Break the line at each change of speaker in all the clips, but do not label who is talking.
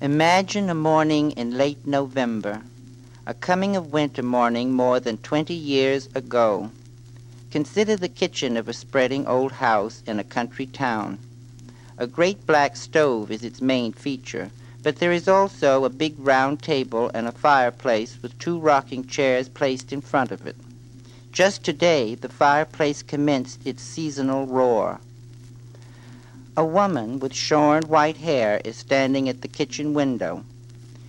Imagine a morning in late November, a coming of winter morning more than 20 years ago. Consider the kitchen of a spreading old house in a country town. A great black stove is its main feature, but there is also a big round table and a fireplace with 2 rocking chairs placed in front of it. Just today, the fireplace commenced its seasonal roar. A woman with shorn white hair is standing at the kitchen window.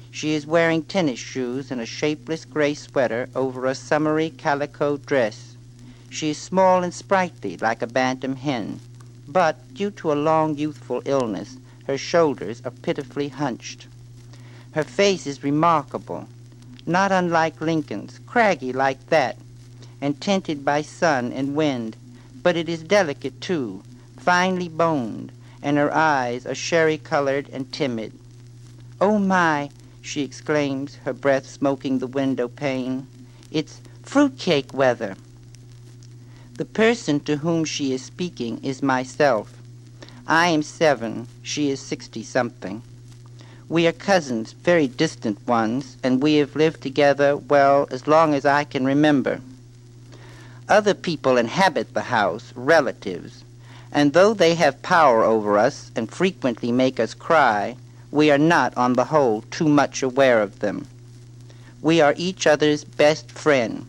She is wearing tennis shoes and a shapeless gray sweater over a summery calico dress. She is small and sprightly like a bantam hen, but due to a long youthful illness, her shoulders are pitifully hunched. Her face is remarkable, not unlike Lincoln's, craggy like that, and tinted by sun and wind, but it is delicate too, finely boned, and her eyes are sherry-colored and timid. "Oh, my," she exclaims, her breath smoking the window pane. "It's fruitcake weather." The person to whom she is speaking is myself. I am 7, she is 60-something. We are cousins, very distant ones, and we have lived together, well, as long as I can remember. Other people inhabit the house, relatives, and though they have power over us and frequently make us cry, we are not, on the whole, too much aware of them. We are each other's best friend.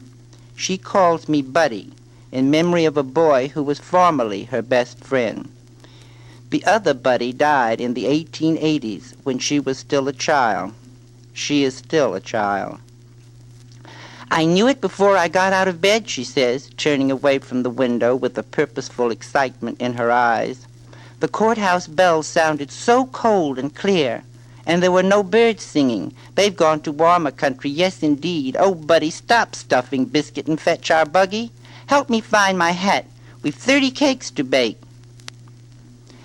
She calls me Buddy, in memory of a boy who was formerly her best friend. The other Buddy died in the 1880s when she was still a child. She is still a child. "I knew it before I got out of bed," she says, turning away from the window with a purposeful excitement in her eyes. "The courthouse bells sounded so cold and clear, and there were no birds singing. They've gone to warmer country, yes, indeed. Oh, Buddy, stop stuffing biscuit and fetch our buggy. Help me find my hat. We've 30 cakes to bake."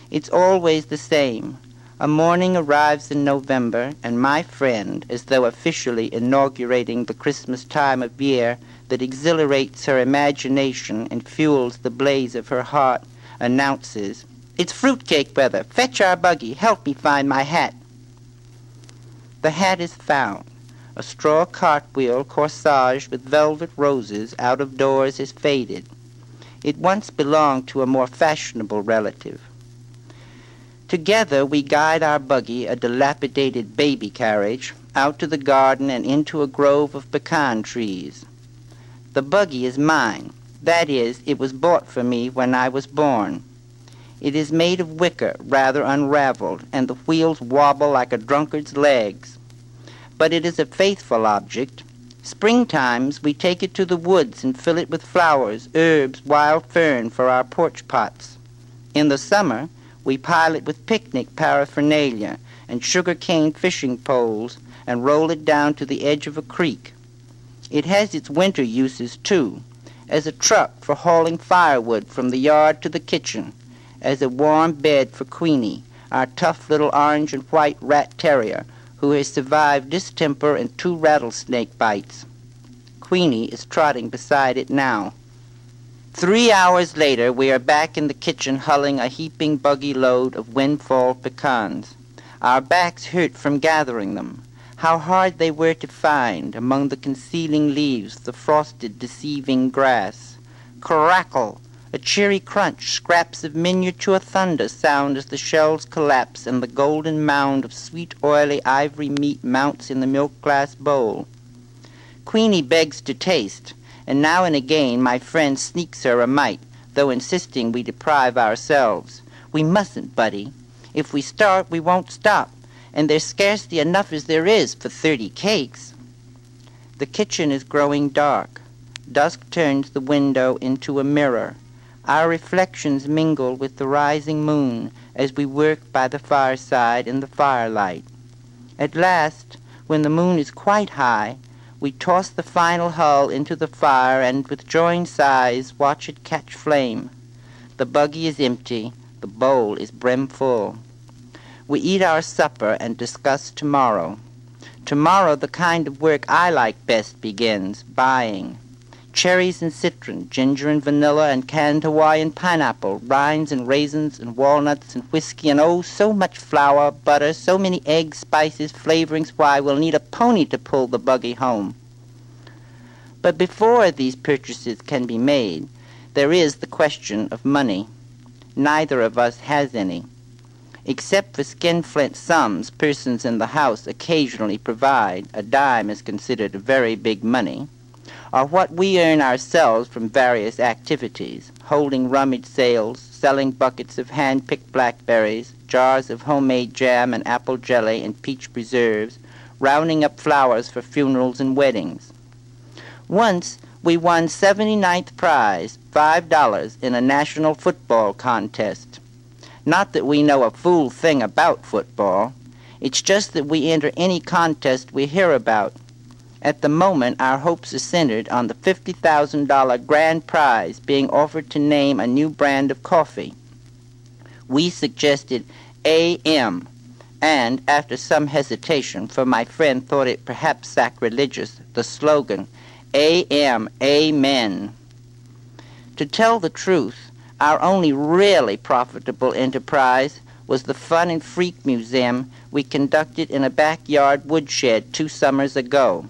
It's always the same. A morning arrives in November, and my friend, as though officially inaugurating the Christmas time of year that exhilarates her imagination and fuels the blaze of her heart, announces, "It's fruitcake weather. Fetch our buggy. Help me find my hat." The hat is found. A straw cartwheel corsaged with velvet roses out of doors is faded. It once belonged to a more fashionable relative. Together we guide our buggy, a dilapidated baby carriage, out to the garden and into a grove of pecan trees. The buggy is mine. That is, it was bought for me when I was born. It is made of wicker, rather unraveled, and the wheels wobble like a drunkard's legs. But it is a faithful object. Springtimes we take it to the woods and fill it with flowers, herbs, wild fern for our porch pots. In the summer, we pile it with picnic paraphernalia and sugar-cane fishing poles and roll it down to the edge of a creek. It has its winter uses, too, as a truck for hauling firewood from the yard to the kitchen, as a warm bed for Queenie, our tough little orange and white rat terrier, who has survived distemper and 2 rattlesnake bites. Queenie is trotting beside it now. 3 hours later, we are back in the kitchen hulling a heaping buggy load of windfall pecans. Our backs hurt from gathering them. How hard they were to find among the concealing leaves, the frosted, deceiving grass. Crackle! A cheery crunch, scraps of miniature thunder sound as the shells collapse and the golden mound of sweet, oily ivory meat mounts in the milk-glass bowl. Queenie begs to taste, and now and again my friend sneaks her a mite, though insisting we deprive ourselves. "We mustn't, Buddy. If we start, we won't stop, and there's scarcely enough as there is for 30 cakes." The kitchen is growing dark. Dusk turns the window into a mirror. Our reflections mingle with the rising moon as we work by the fireside in the firelight. At last, when the moon is quite high, we toss the final hull into the fire and, with joined sighs, watch it catch flame. The buggy is empty. The bowl is brimful. We eat our supper and discuss tomorrow. Tomorrow the kind of work I like best begins, buying. cherries and citron, ginger and vanilla and canned Hawaiian pineapple, rinds and raisins and walnuts and whiskey and oh, so much flour, butter, so many eggs, spices, flavorings, why, we'll need a pony to pull the buggy home. But before these purchases can be made, there is the question of money. Neither of us has any. Except for skinflint sums persons in the house occasionally provide, a dime is considered very big money, or what we earn ourselves from various activities, holding rummage sales, selling buckets of hand-picked blackberries, jars of homemade jam and apple jelly and peach preserves, rounding up flowers for funerals and weddings. Once we won 79th prize, $5, in a national football contest. Not that we know a fool thing about football. It's just that we enter any contest we hear about. At the moment, our hopes are centered on the $50,000 grand prize being offered to name a new brand of coffee. We suggested AM, and after some hesitation, for my friend thought it perhaps sacrilegious, the slogan, AM, Amen. To tell the truth, our only really profitable enterprise was the Fun and Freak Museum we conducted in a backyard woodshed 2 summers ago.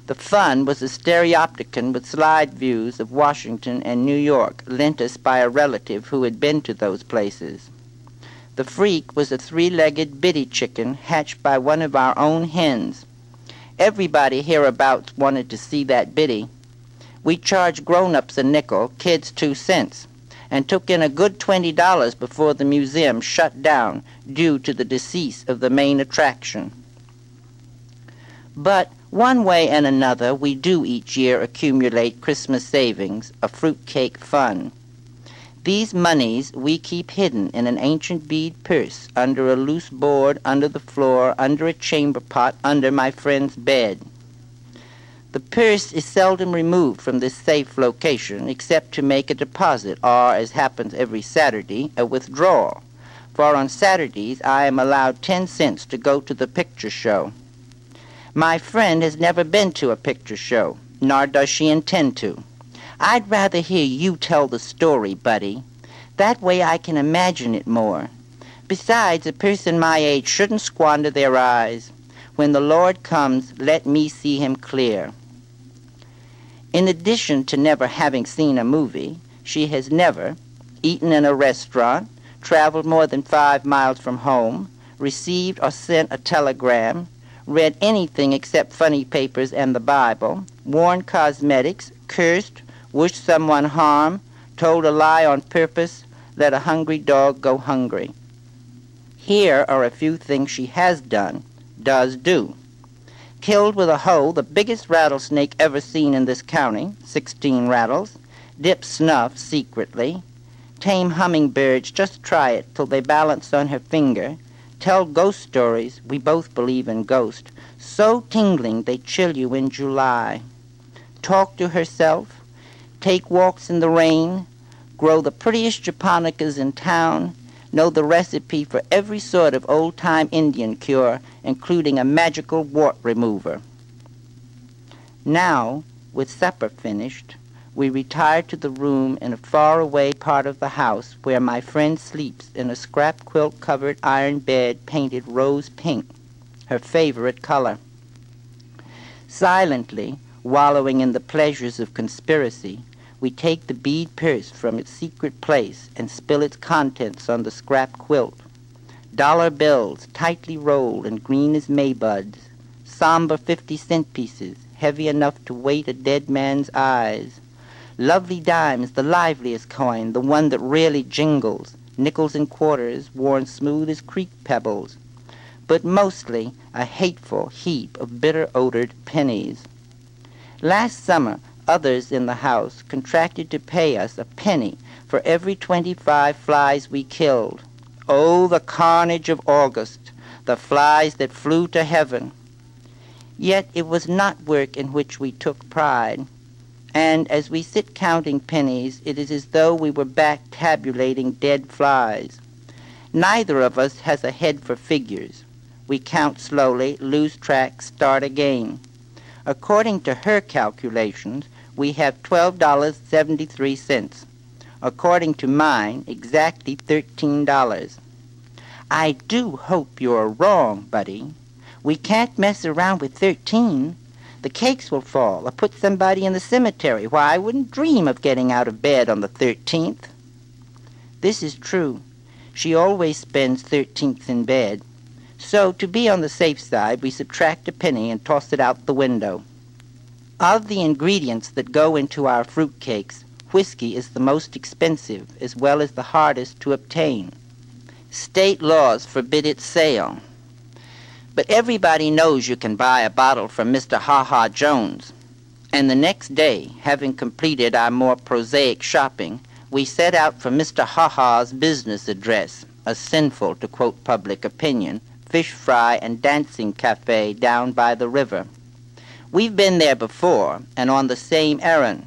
The Fun was a stereopticon with slide views of Washington and New York, lent us by a relative who had been to those places. The Freak was a 3-legged bitty chicken hatched by one of our own hens. Everybody hereabouts wanted to see that bitty. We charged grown-ups a nickel, kids 2 cents, and took in a good $20 before the museum shut down due to the decease of the main attraction. But one way and another we do each year accumulate Christmas savings, a fruitcake fund. These moneys we keep hidden in an ancient bead purse, under a loose board, under the floor, under a chamber pot, under my friend's bed. The purse is seldom removed from this safe location except to make a deposit or, as happens every Saturday, a withdrawal. For on Saturdays I am allowed 10 cents to go to the picture show. My friend has never been to a picture show, nor does she intend to. I'd rather hear you tell the story, Buddy. That way I can imagine it more. Besides, a person my age shouldn't squander their eyes. When the Lord comes, let me see him clear. In addition to never having seen a movie, she has never eaten in a restaurant, traveled more than 5 miles from home, received or sent a telegram, read anything except funny papers and the Bible, worn cosmetics, cursed, wished someone harm, told a lie on purpose, let a hungry dog go hungry. Here are a few things she has done, does do. Killed with a hoe the biggest rattlesnake ever seen in this county, 16 rattles, dip snuff secretly, tame hummingbirds, just try it till they balance on her finger, tell ghost stories, we both believe in ghosts, so tingling they chill you in July. Talk to herself, take walks in the rain, grow the prettiest japonicas in town, know the recipe for every sort of old-time Indian cure, including a magical wart remover. Now, with supper finished, we retire to the room in a far-away part of the house where my friend sleeps in a scrap quilt-covered iron bed painted rose pink, her favorite color. Silently, wallowing in the pleasures of conspiracy, we take the bead purse from its secret place and spill its contents on the scrap quilt. Dollar bills, tightly rolled and green as maybuds, somber 50-cent pieces, heavy enough to weight a dead man's eyes. Lovely dimes, the liveliest coin, the one that really jingles, nickels and quarters worn smooth as creek pebbles, but mostly a hateful heap of bitter-odored pennies. Last summer, others in the house contracted to pay us a penny for every 25 flies we killed. Oh, the carnage of August, the flies that flew to heaven. Yet it was not work in which we took pride. And as we sit counting pennies, it is as though we were back tabulating dead flies. Neither of us has a head for figures. We count slowly, lose track, start again. According to her calculations, we have $12.73. According to mine, exactly $13. I do hope you're wrong, Buddy. We can't mess around with 13. The cakes will fall or put somebody in the cemetery. Why, I wouldn't dream of getting out of bed on the 13th. This is true. She always spends 13th in bed. So, to be on the safe side, we subtract a penny and toss it out the window. Of the ingredients that go into our fruit cakes, whiskey is the most expensive as well as the hardest to obtain. State laws forbid its sale. But everybody knows you can buy a bottle from Mr. Ha-Ha Jones. And the next day, having completed our more prosaic shopping, we set out for Mr. Ha-Ha's business address, a sinful, to quote public opinion, fish fry and dancing cafe down by the river. We've been there before and on the same errand,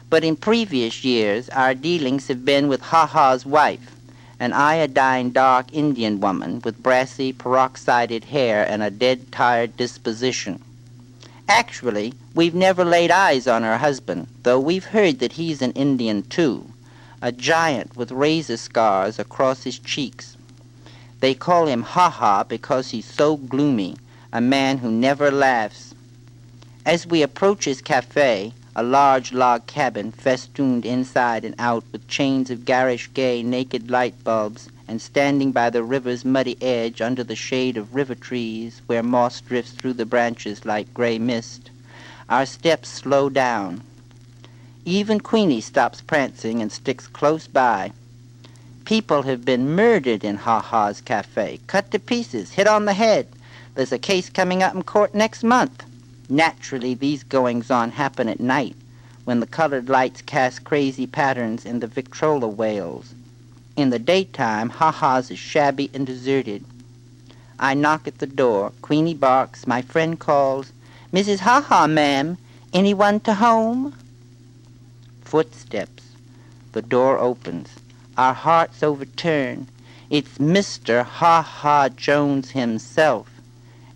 but in previous years our dealings have been with Ha-Ha's wife, an iodine dark Indian woman with brassy, peroxided hair and a dead tired disposition. Actually, we've never laid eyes on her husband, though we've heard that he's an Indian too, a giant with razor scars across his cheeks. They call him Ha-Ha because he's so gloomy, a man who never laughs. As we approach his cafe, a large log cabin festooned inside and out with chains of garish gay naked light bulbs, and standing by the river's muddy edge under the shade of river trees where moss drifts through the branches like gray mist, our steps slow down. Even Queenie stops prancing and sticks close by. People have been murdered in Ha-Ha's cafe, cut to pieces, hit on the head. There's a case coming up in court next month. Naturally, these goings-on happen at night, when the colored lights cast crazy patterns in the Victrola whales. In the daytime, Ha-Ha's is shabby and deserted. I knock at the door. Queenie barks. My friend calls, "Mrs. Ha-Ha, ma'am. Anyone to home?" Footsteps. The door opens. Our hearts overturn. It's Mr. Ha-Ha Jones himself.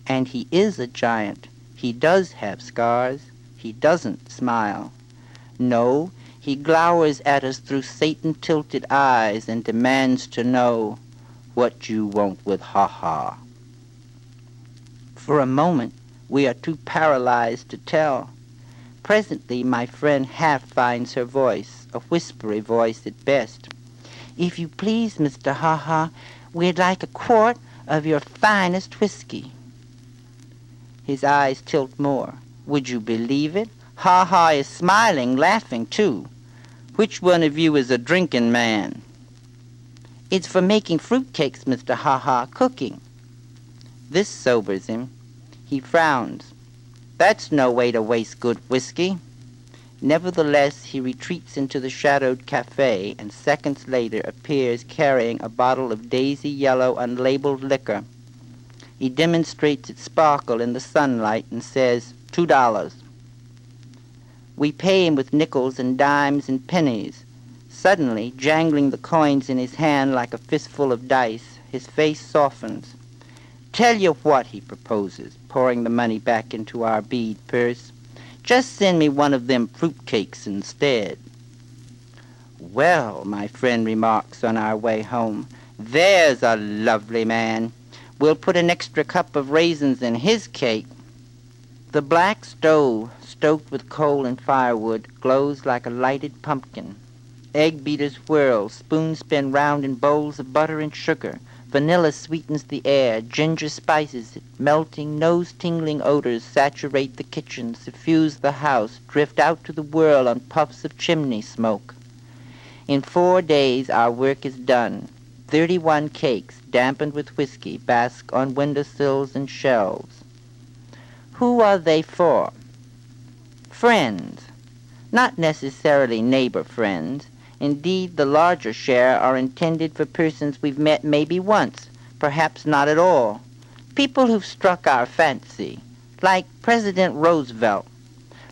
And he is a giant. He does have scars. He doesn't smile. No, he glowers at us through Satan-tilted eyes and demands to know what you want with Ha-Ha. For a moment, we are too paralyzed to tell. Presently, my friend half finds her voice, a whispery voice at best. "If you please, Mr. Ha-Ha, we'd like a quart of your finest whiskey." His eyes tilt more. Would you believe it? Ha-Ha is smiling, laughing, too. "Which one of you is a drinking man?" "It's for making fruitcakes, Mr. Ha-Ha, cooking." This sobers him. He frowns. "That's no way to waste good whiskey." Nevertheless, he retreats into the shadowed cafe and seconds later appears carrying a bottle of daisy-yellow unlabeled liquor. He demonstrates its sparkle in the sunlight and says, $2. We pay him with nickels and dimes and pennies. Suddenly, jangling the coins in his hand like a fistful of dice, his face softens. "Tell you what," he proposes, pouring the money back into our bead purse. "Just send me one of them fruitcakes instead." "Well," my friend remarks on our way home, "there's a lovely man. We'll put an extra cup of raisins in his cake." The black stove, stoked with coal and firewood, glows like a lighted pumpkin. Egg beaters whirl, spoons spin round in bowls of butter and sugar. Vanilla sweetens the air, ginger spices it, melting, nose-tingling odors saturate the kitchen, suffuse the house, drift out to the world on puffs of chimney smoke. In 4 days our work is done. 31 cakes, dampened with whiskey, bask on windowsills and shelves. Who are they for? Friends. Not necessarily neighbor friends. Indeed, the larger share are intended for persons we've met maybe once, perhaps not at all. People who've struck our fancy, like President Roosevelt,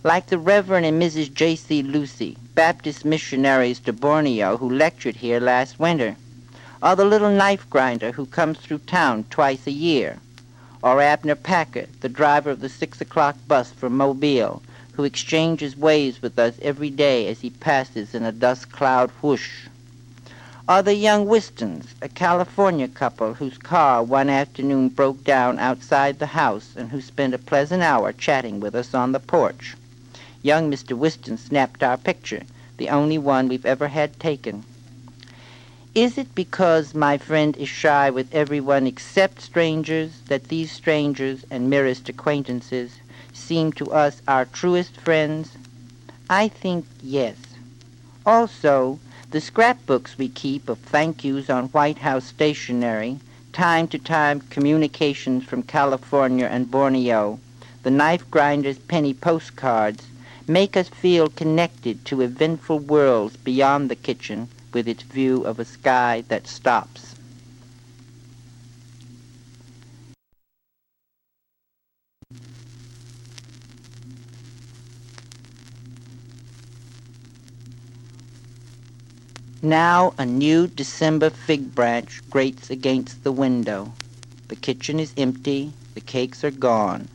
like the Reverend and Mrs. J.C. Lucy, Baptist missionaries to Borneo who lectured here last winter, or the little knife grinder who comes through town twice a year, or Abner Packard, the driver of the 6 o'clock bus from Mobile, who exchanges waves with us every day as he passes in a dust cloud whoosh. Or the young Wistons, a California couple whose car one afternoon broke down outside the house and who spent a pleasant hour chatting with us on the porch. Young Mr. Wiston snapped our picture, the only one we've ever had taken. Is it because my friend is shy with everyone except strangers that these strangers and merest acquaintances seem to us our truest friends? I think yes. Also, the scrapbooks we keep of thank yous on White House stationery, time-to-time communications from California and Borneo, the knife grinder's penny postcards, make us feel connected to eventful worlds beyond the kitchen with its view of a sky that stops. Now a new December fig branch grates against the window. The kitchen is empty, the cakes are gone.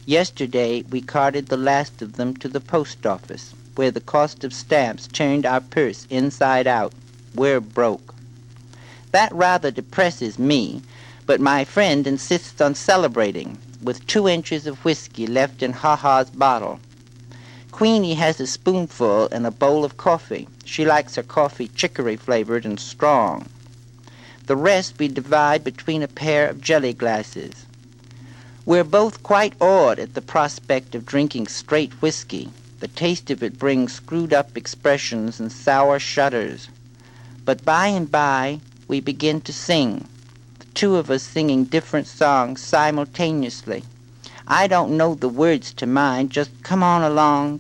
Yesterday we carted the last of them to the post office, where the cost of stamps turned our purse inside out. We're broke. That rather depresses me, but my friend insists on celebrating, with 2 inches of whiskey left in Ha-Ha's bottle. Queenie has a spoonful and a bowl of coffee. She likes her coffee chicory-flavored and strong. The rest we divide between a pair of jelly glasses. We're both quite awed at the prospect of drinking straight whiskey. The taste of it brings screwed-up expressions and sour shudders. But by and by, we begin to sing, the 2 of us singing different songs simultaneously. I don't know the words to mine, just come on along,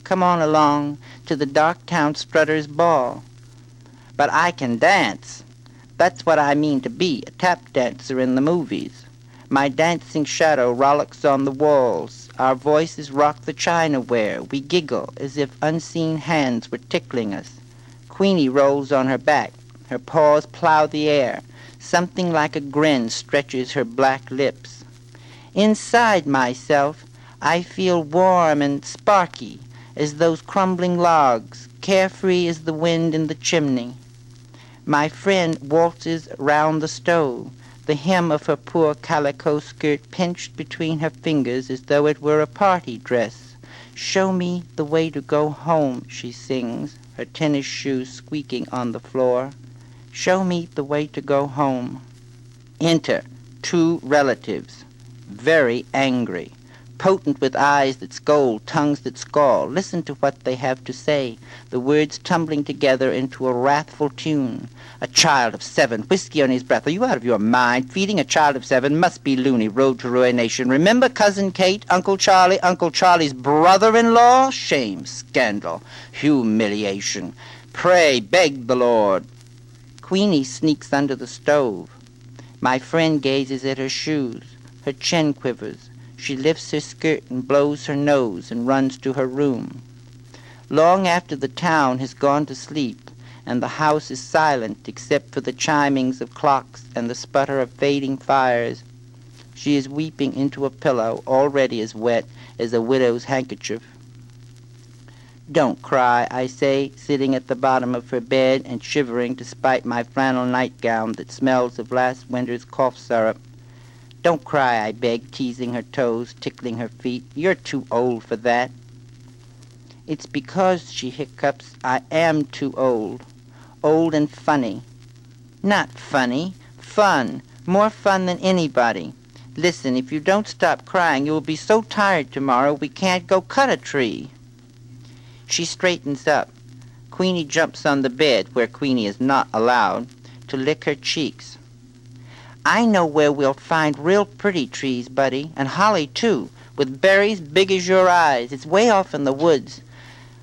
to the Darktown Strutters' Ball. But I can dance. That's what I mean to be, a tap dancer in the movies. My dancing shadow rollicks on the walls. Our voices rock the chinaware. We giggle as if unseen hands were tickling us. Queenie rolls on her back. Her paws plow the air. Something like a grin stretches her black lips. Inside myself, I feel warm and sparky as those crumbling logs, carefree as the wind in the chimney. My friend waltzes round the stove, the hem of her poor calico skirt pinched between her fingers as though it were a party dress. Show me the way to go home, she sings, her tennis shoes squeaking on the floor. Show me the way to go home. Enter 2 relatives, very angry, potent with eyes that scold, tongues that scowl. Listen to what they have to say, the words tumbling together into a wrathful tune. A child of 7, whiskey on his breath. Are you out of your mind? Feeding a child of 7 must be loony, road to ruination. Remember Cousin Kate, Uncle Charlie's brother-in-law? Shame, scandal, humiliation. Pray, beg the Lord. Queenie sneaks under the stove. My friend gazes at her shoes. Her chin quivers. She lifts her skirt and blows her nose and runs to her room. Long after the town has gone to sleep and the house is silent except for the chimings of clocks and the sputter of fading fires, she is weeping into a pillow already as wet as a widow's handkerchief. Don't cry, I say, sitting at the bottom of her bed and shivering despite my flannel nightgown that smells of last winter's cough syrup. Don't cry, I beg, teasing her toes, tickling her feet. You're too old for that. It's because, she hiccups, I am too old. Old and funny. Not funny, fun. More fun than anybody. Listen, if you don't stop crying, you will be so tired tomorrow we can't go cut a tree. She straightens up. Queenie jumps on the bed, where Queenie is not allowed, to lick her cheeks. I know where we'll find real pretty trees, Buddy, and holly, too, with berries big as your eyes. It's way off in the woods,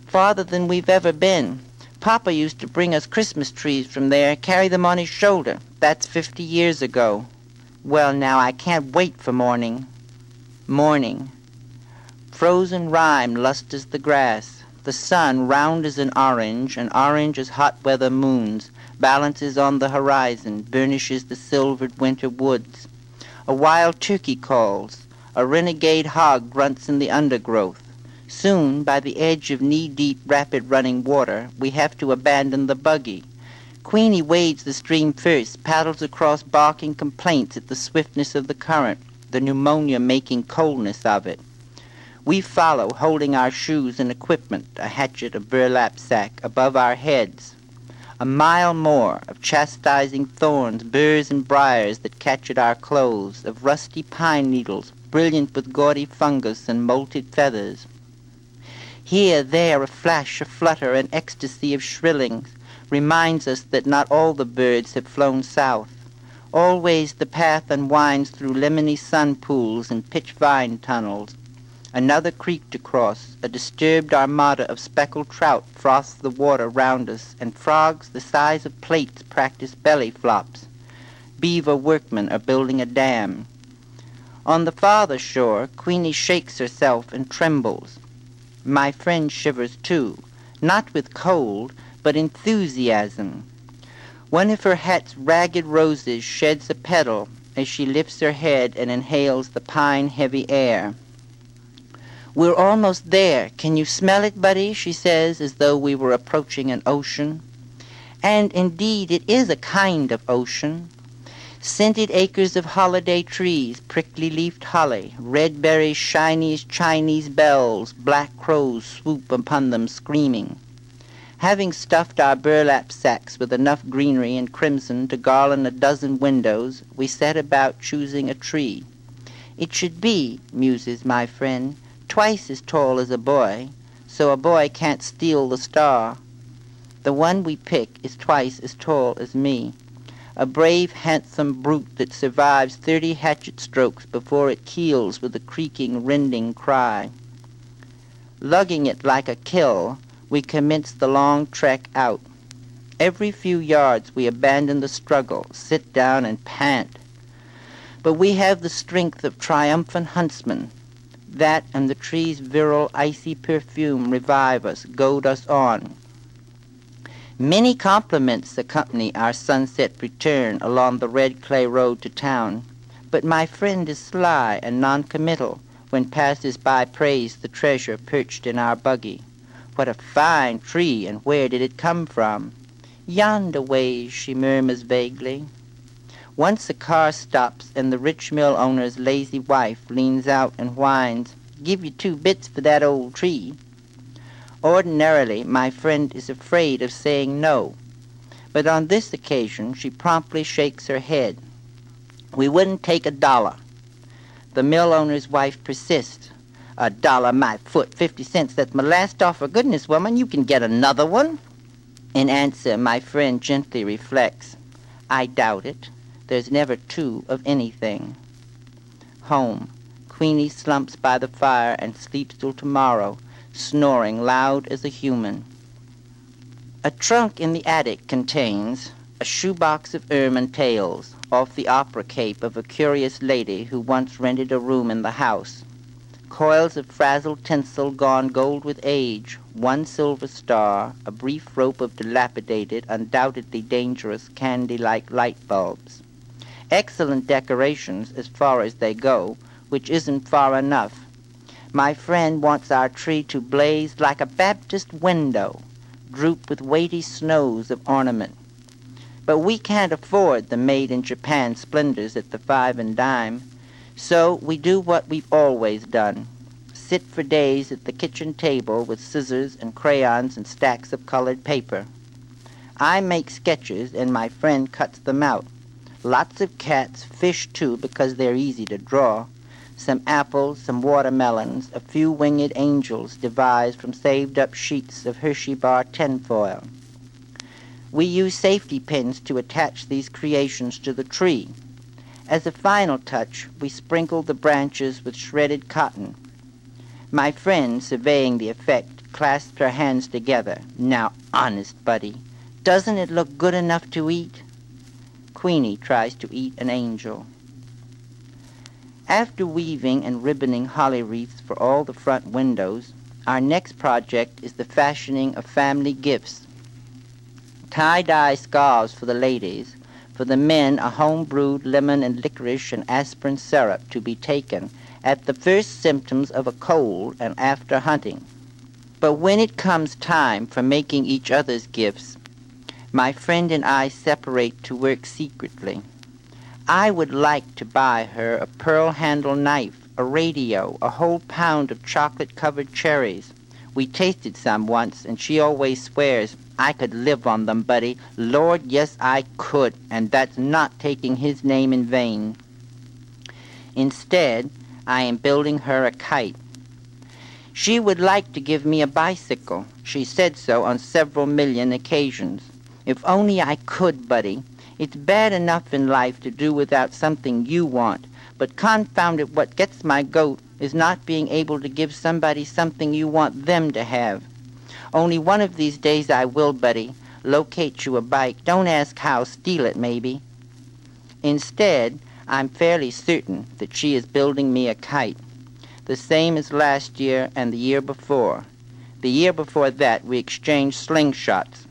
farther than we've ever been. Papa used to bring us Christmas trees from there, carry them on his shoulder. That's 50 years ago. Well, now, I can't wait for morning. Morning. Frozen rime lust as the grass. The sun, round as an orange, and orange as hot weather moons, balances on the horizon, burnishes the silvered winter woods. A wild turkey calls. A renegade hog grunts in the undergrowth. Soon, by the edge of knee-deep, rapid-running water, we have to abandon the buggy. Queenie wades the stream first, paddles across barking complaints at the swiftness of the current, the pneumonia-making coldness of it. We follow, holding our shoes and equipment, a hatchet, a burlap sack, above our heads. A mile more of chastising thorns, burrs, and briars that catch at our clothes, of rusty pine needles, brilliant with gaudy fungus and molted feathers. Here, there, a flash, a flutter, an ecstasy of shrillings reminds us that not all the birds have flown south. Always the path unwinds through lemony sun pools and pitch vine tunnels. Another creek to cross, a disturbed armada of speckled trout froths the water round us, and frogs the size of plates practice belly flops. Beaver workmen are building a dam. On the farther shore, Queenie shakes herself and trembles. My friend shivers too, not with cold, but enthusiasm. One of her hat's ragged roses sheds a petal as she lifts her head and inhales the pine-heavy air. "We're almost there. Can you smell it, buddy?" she says, as though we were approaching an ocean. And indeed it is a kind of ocean. Scented acres of holiday trees, prickly-leafed holly, red berries shiny as Chinese bells, black crows swoop upon them screaming. Having stuffed our burlap sacks with enough greenery and crimson to garland a dozen windows, we set about choosing a tree. It should be, muses my friend, twice as tall as a boy, so a boy can't steal the star. The one we pick is twice as tall as me. A brave, handsome brute that survives 30 hatchet strokes before it keels with a creaking, rending cry. Lugging it like a kill, we commence the long trek out. Every few yards we abandon the struggle, sit down and pant. But we have the strength of triumphant huntsmen. That and the tree's virile, icy perfume revive us, goad us on. Many compliments accompany our sunset return along the red clay road to town, but my friend is sly and noncommittal when passers-by praise the treasure perched in our buggy. What a fine tree, and where did it come from? Yonder ways, she murmurs vaguely. Once a car stops and the rich mill owner's lazy wife leans out and whines, "Give you 2 bits for that old tree." Ordinarily, my friend is afraid of saying no, but on this occasion she promptly shakes her head. "We wouldn't take $1. The mill owner's wife persists. $1 my foot, 50 cents, that's my last offer. Goodness, woman, you can get another one." In answer, my friend gently reflects, "I doubt it. There's never 2 of anything." Home. Queenie slumps by the fire and sleeps till tomorrow, snoring loud as a human. A trunk in the attic contains a shoebox of ermine tails, off the opera cape of a curious lady who once rented a room in the house, coils of frazzled tinsel gone gold with age, 1 silver star, a brief rope of dilapidated, undoubtedly dangerous candy-like light bulbs. Excellent decorations as far as they go, which isn't far enough. My friend wants our tree to blaze like a Baptist window, droop with weighty snows of ornament. But we can't afford the made-in-Japan splendors at the 5 and dime, so we do what we've always done, sit for days at the kitchen table with scissors and crayons and stacks of colored paper. I make sketches and my friend cuts them out. Lots of cats, fish too, because they're easy to draw, some apples, some watermelons, a few winged angels devised from saved-up sheets of Hershey bar tinfoil. We use safety pins to attach these creations to the tree. As a final touch, we sprinkle the branches with shredded cotton. My friend, surveying the effect, clasped her hands together. "Now, honest, buddy, doesn't it look good enough to eat?" Queenie tries to eat an angel. After weaving and ribboning holly wreaths for all the front windows, our next project is the fashioning of family gifts. Tie-dye scarves for the ladies, for the men a home-brewed lemon and licorice and aspirin syrup to be taken at the first symptoms of a cold and after hunting. But when it comes time for making each other's gifts, my friend and I separate to work secretly. I would like to buy her a pearl-handled knife, a radio, a whole pound of chocolate-covered cherries. We tasted some once, and she always swears, "I could live on them, buddy. Lord, yes, I could, and that's not taking his name in vain." Instead, I am building her a kite. She would like to give me a bicycle. She said so on several million occasions. If only I could, buddy. It's bad enough in life to do without something you want, but confound it, what gets my goat is not being able to give somebody something you want them to have. Only one of these days I will, buddy, locate you a bike. Don't ask how, steal it maybe. Instead, I'm fairly certain that she is building me a kite, the same as last year and the year before. The year before that we exchanged slingshots,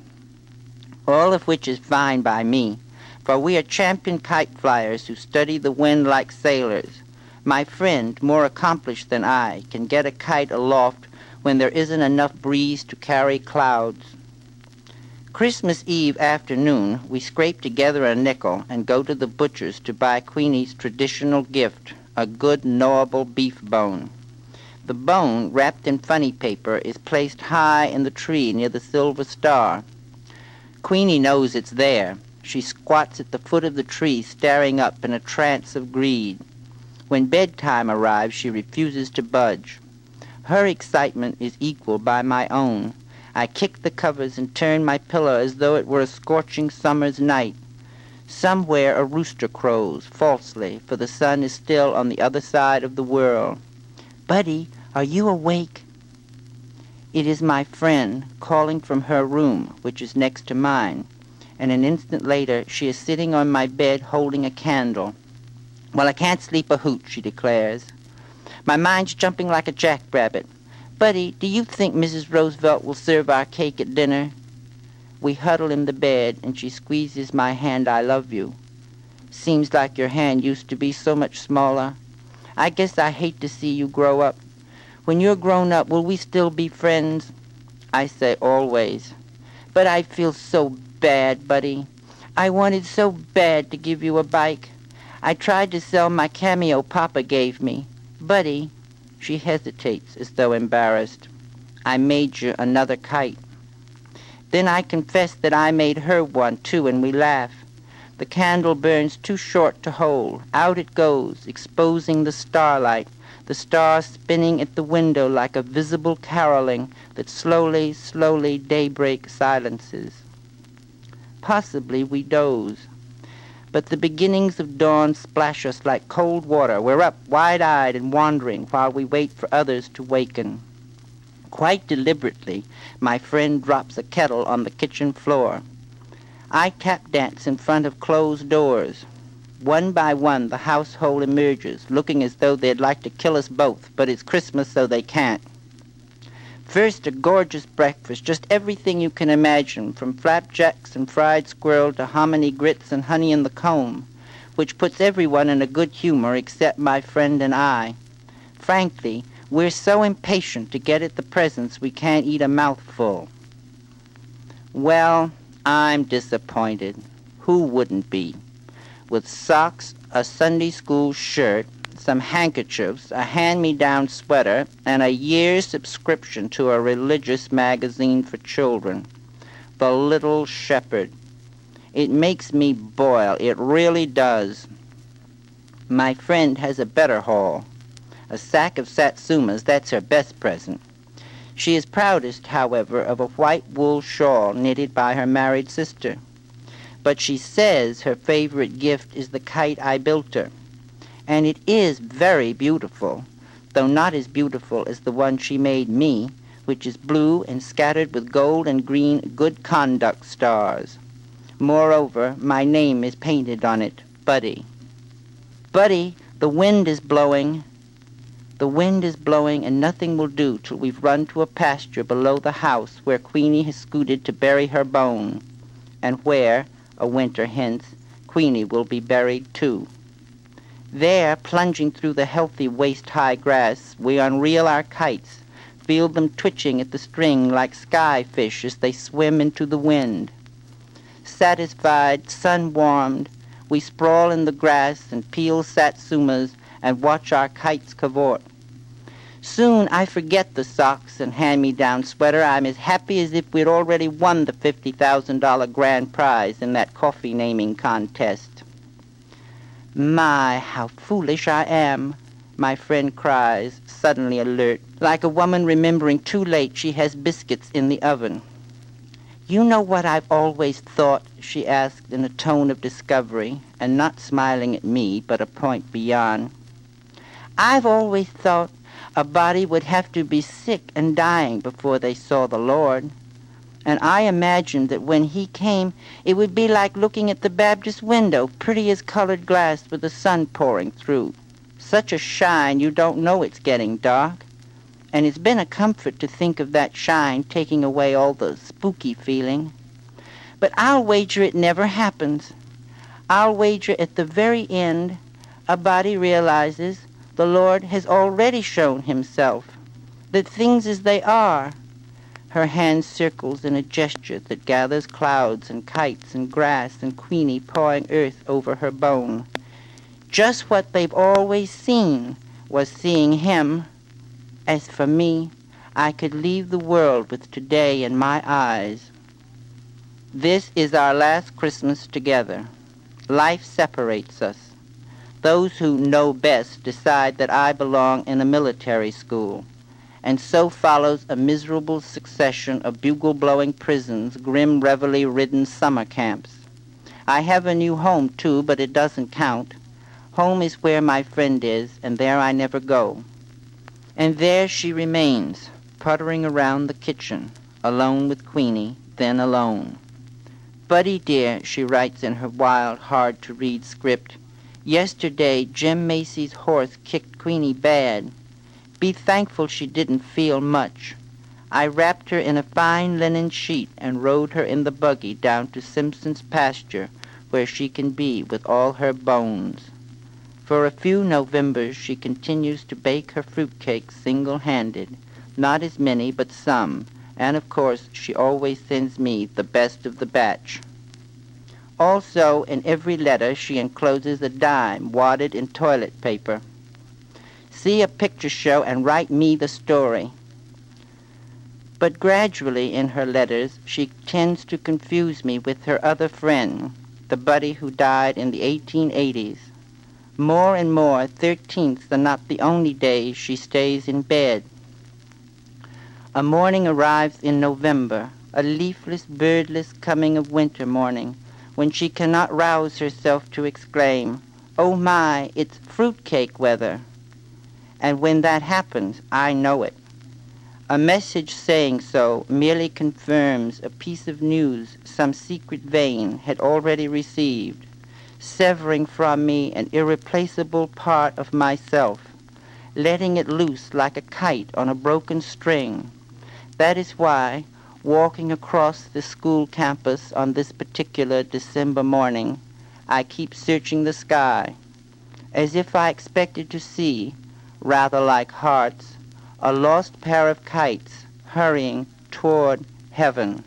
all of which is fine by me, for we are champion kite flyers who study the wind like sailors. My friend, more accomplished than I, can get a kite aloft when there isn't enough breeze to carry clouds. Christmas Eve afternoon, we scrape together a nickel and go to the butcher's to buy Queenie's traditional gift, a good gnawable beef bone. The bone, wrapped in funny paper, is placed high in the tree near the silver star. Queenie knows it's there. She squats at the foot of the tree, staring up in a trance of greed. When bedtime arrives, she refuses to budge. Her excitement is equaled by my own. I kick the covers and turn my pillow as though it were a scorching summer's night. Somewhere a rooster crows, falsely, for the sun is still on the other side of the world. "Buddy, are you awake?" It is my friend, calling from her room, which is next to mine, and an instant later she is sitting on my bed holding a candle. "Well, I can't sleep a hoot," she declares. "My mind's jumping like a jackrabbit. Buddy, do you think Mrs. Roosevelt will serve our cake at dinner?" We huddle in the bed, and she squeezes my hand. "I love you. Seems like your hand used to be so much smaller. I guess I hate to see you grow up. When you're grown up, will we still be friends?" I say, "Always." "But I feel so bad, buddy. I wanted so bad to give you a bike. I tried to sell my cameo Papa gave me. Buddy," she hesitates as though embarrassed, "I made you another kite." Then I confess that I made her one, too, and we laugh. The candle burns too short to hold. Out it goes, exposing the starlight, the stars spinning at the window like a visible caroling that slowly, slowly daybreak silences. Possibly we doze, but the beginnings of dawn splash us like cold water. We're up, wide-eyed and wandering, while we wait for others to waken. Quite deliberately, my friend drops a kettle on the kitchen floor. I tap dance in front of closed doors. One by one, the household emerges, looking as though they'd like to kill us both, but it's Christmas, so they can't. First, a gorgeous breakfast, just everything you can imagine, from flapjacks and fried squirrel to hominy grits and honey in the comb, which puts everyone in a good humor except my friend and I. Frankly, we're so impatient to get at the presents we can't eat a mouthful. Well, I'm disappointed. Who wouldn't be? With socks, a Sunday school shirt, some handkerchiefs, a hand-me-down sweater, and a year's subscription to a religious magazine for children. The Little Shepherd. It makes me boil. It really does. My friend has a better haul. A sack of satsumas, that's her best present. She is proudest, however, of a white wool shawl knitted by her married sister. But she says her favorite gift is the kite I built her. And it is very beautiful, though not as beautiful as the one she made me, which is blue and scattered with gold and green good conduct stars. Moreover, my name is painted on it, Buddy. Buddy, the wind is blowing. The wind is blowing, and nothing will do till we've run to a pasture below the house where Queenie has scooted to bury her bone, and where, a winter hence, Queenie will be buried too. There, plunging through the healthy waist-high grass, we unreel our kites, feel them twitching at the string like sky fish as they swim into the wind. Satisfied, sun-warmed, we sprawl in the grass and peel satsumas and watch our kites cavort. Soon I forget the socks and hand-me-down sweater. I'm as happy as if we'd already won the $50,000 grand prize in that coffee naming contest. My, how foolish I am, my friend cries, suddenly alert, like a woman remembering too late she has biscuits in the oven. You know what I've always thought, she asked in a tone of discovery, and not smiling at me, but a point beyond. I've always thought a body would have to be sick and dying before they saw the Lord. And I imagined that when he came, it would be like looking at the Baptist window, pretty as colored glass with the sun pouring through. Such a shine you don't know it's getting dark. And it's been a comfort to think of that shine taking away all the spooky feeling. But I'll wager it never happens. I'll wager at the very end, a body realizes the Lord has already shown himself, that things as they are. Her hand circles in a gesture that gathers clouds and kites and grass and Queenie pawing earth over her bone. Just what they've always seen was seeing him. As for me, I could leave the world with today in my eyes. This is our last Christmas together. Life separates us. Those who know best decide that I belong in a military school, and so follows a miserable succession of bugle-blowing prisons, grim reveille-ridden summer camps. I have a new home, too, but it doesn't count. Home is where my friend is, and there I never go. And there she remains, puttering around the kitchen, alone with Queenie, then alone. Buddy dear, she writes in her wild, hard-to-read script, yesterday Jim Macy's horse kicked Queenie bad. Be thankful she didn't feel much. I wrapped her in a fine linen sheet and rode her in the buggy down to Simpson's pasture, where she can be with all her bones. For a few Novembers she continues to bake her fruitcakes single-handed, not as many but some, and of course she always sends me the best of the batch. Also, in every letter she encloses a dime wadded in toilet paper. See a picture show and write me the story. But gradually in her letters she tends to confuse me with her other friend, the buddy who died in the 1880s. More and more, 13ths are not the only days she stays in bed. A morning arrives in November, a leafless, birdless coming of winter morning, when she cannot rouse herself to exclaim, "Oh my, it's fruitcake weather." And when that happens, I know it. A message saying so merely confirms a piece of news some secret vein had already received, severing from me an irreplaceable part of myself, letting it loose like a kite on a broken string. That is why, walking across the school campus on this particular December morning, I keep searching the sky, as if I expected to see, rather like hearts, a lost pair of kites hurrying toward heaven.